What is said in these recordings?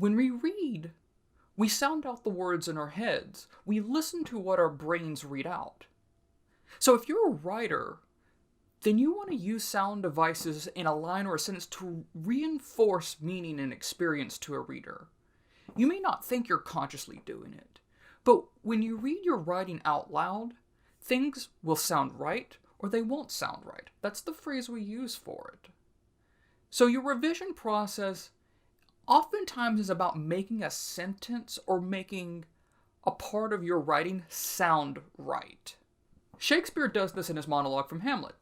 When we read, we sound out the words in our heads. We listen to what our brains read out. So if you're a writer, then you want to use sound devices in a line or a sentence to reinforce meaning and experience to a reader. You may not think you're consciously doing it, but when you read your writing out loud, things will sound right or they won't sound right. That's the phrase we use for it. So your revision process oftentimes is about making a sentence or making a part of your writing sound right. Shakespeare does this in his monologue from Hamlet.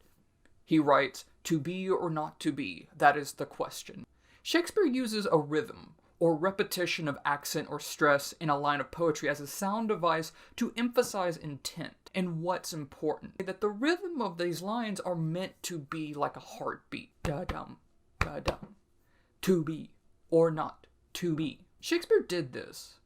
He writes, "To be or not to be, that is the question." Shakespeare uses a rhythm, or repetition of accent or stress in a line of poetry as a sound device to emphasize intent and what's important. That the rhythm of these lines are meant to be like a heartbeat. Da-dum, da-dum. To be or not to be. Shakespeare did this,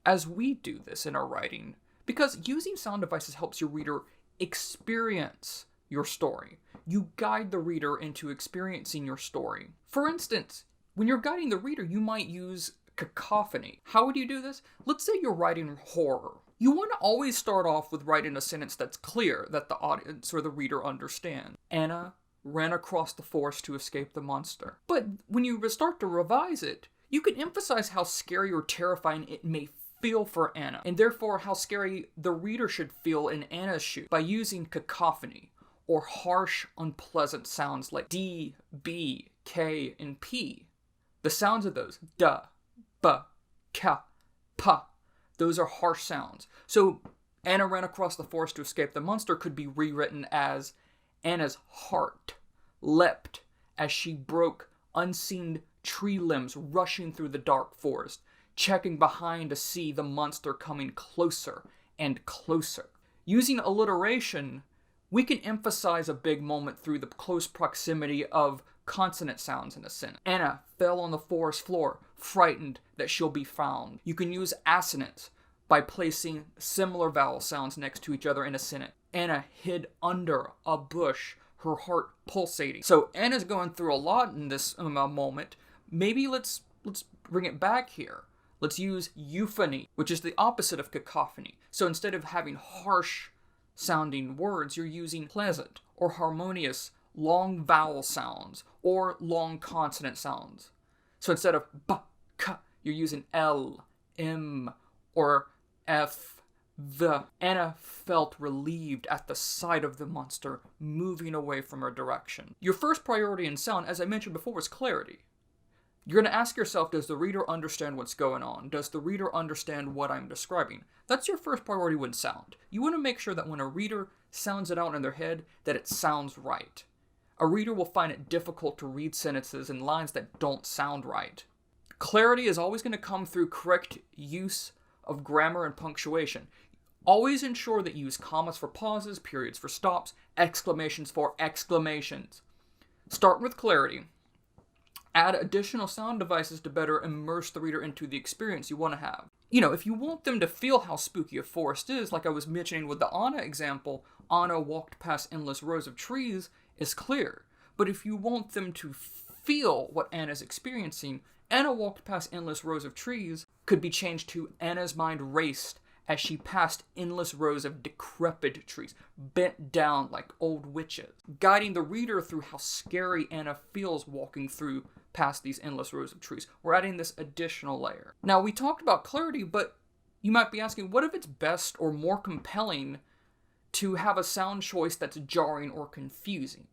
as we do this in our writing, because using sound devices helps your reader experience your story. You guide the reader into experiencing your story. For instance, when you're guiding the reader, you might use cacophony. How would you do this? Let's say you're writing horror. You want to always start off with writing a sentence that's clear, that the audience or the reader understands. Anna ran across the forest to escape the monster. But when you start to revise it, you can emphasize how scary or terrifying it may feel for Anna, and therefore how scary the reader should feel in Anna's shoes by using cacophony, or harsh, unpleasant sounds like D, B, K, and P. The sounds of those, da, ba, ka, pa, those are harsh sounds. So Anna ran across the forest to escape the monster could be rewritten as Anna's heart leapt as she broke unseen tree limbs rushing through the dark forest, checking behind to see the monster coming closer and closer. Using alliteration, we can emphasize a big moment through the close proximity of consonant sounds in a sentence. Anna fell on the forest floor, frightened that she'll be found. You can use assonance by placing similar vowel sounds next to each other in a sentence. Anna hid under a bush, her heart pulsating. So Anna's going through a lot in this moment. Maybe let's bring it back here. Let's use euphony, which is the opposite of cacophony. So instead of having harsh sounding words, you're using pleasant or harmonious long vowel sounds or long consonant sounds. So instead of ba, ka, you're using L, M, or F, the. Anna felt relieved at the sight of the monster moving away from her direction. Your first priority in sound, as I mentioned before, was clarity. You're going to ask yourself, does the reader understand what's going on? Does the reader understand what I'm describing? That's your first priority with sound. You want to make sure that when a reader sounds it out in their head, that it sounds right. A reader will find it difficult to read sentences and lines that don't sound right. Clarity is always going to come through correct use of grammar and punctuation. Always ensure that you use commas for pauses, periods for stops, exclamations for exclamations. Start with clarity. Add additional sound devices to better immerse the reader into the experience you want to have. If you want them to feel how spooky a forest is, like I was mentioning with the Anna example, Anna walked past endless rows of trees, is clear. But if you want them to feel what Anna's experiencing, Anna walked past endless rows of trees could be changed to Anna's mind raced as she passed endless rows of decrepit trees, bent down like old witches, guiding the reader through how scary Anna feels walking through past these endless rows of trees. We're adding this additional layer. Now, we talked about clarity, but you might be asking, what if it's best or more compelling to have a sound choice that's jarring or confusing?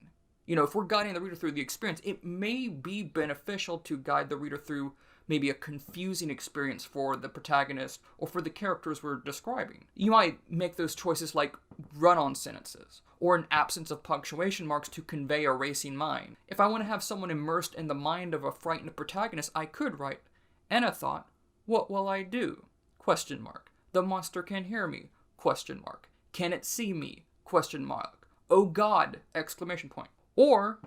If we're guiding the reader through the experience, it may be beneficial to guide the reader through maybe a confusing experience for the protagonist or for the characters we're describing. You might make those choices like run-on sentences or an absence of punctuation marks to convey a racing mind. If I want to have someone immersed in the mind of a frightened protagonist, I could write, Anna thought, what will I do? ? The monster can hear me? ? Can it see me? ? Oh God! ! Or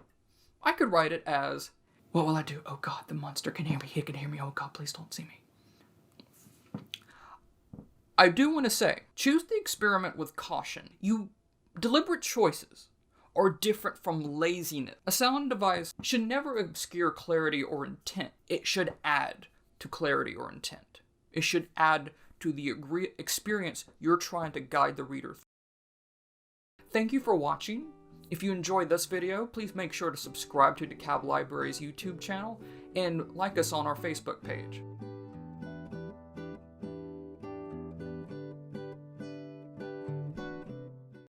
I could write it as, what will I do? Oh God, the monster can hear me. He can hear me. Oh God, please don't see me. I do want to say, choose the experiment with caution. Deliberate choices are different from laziness. A sound device should never obscure clarity or intent. It should add to clarity or intent. It should add to the experience you're trying to guide the reader through. Thank you for watching. If you enjoyed this video, please make sure to subscribe to DeKalb Library's YouTube channel and like us on our Facebook page.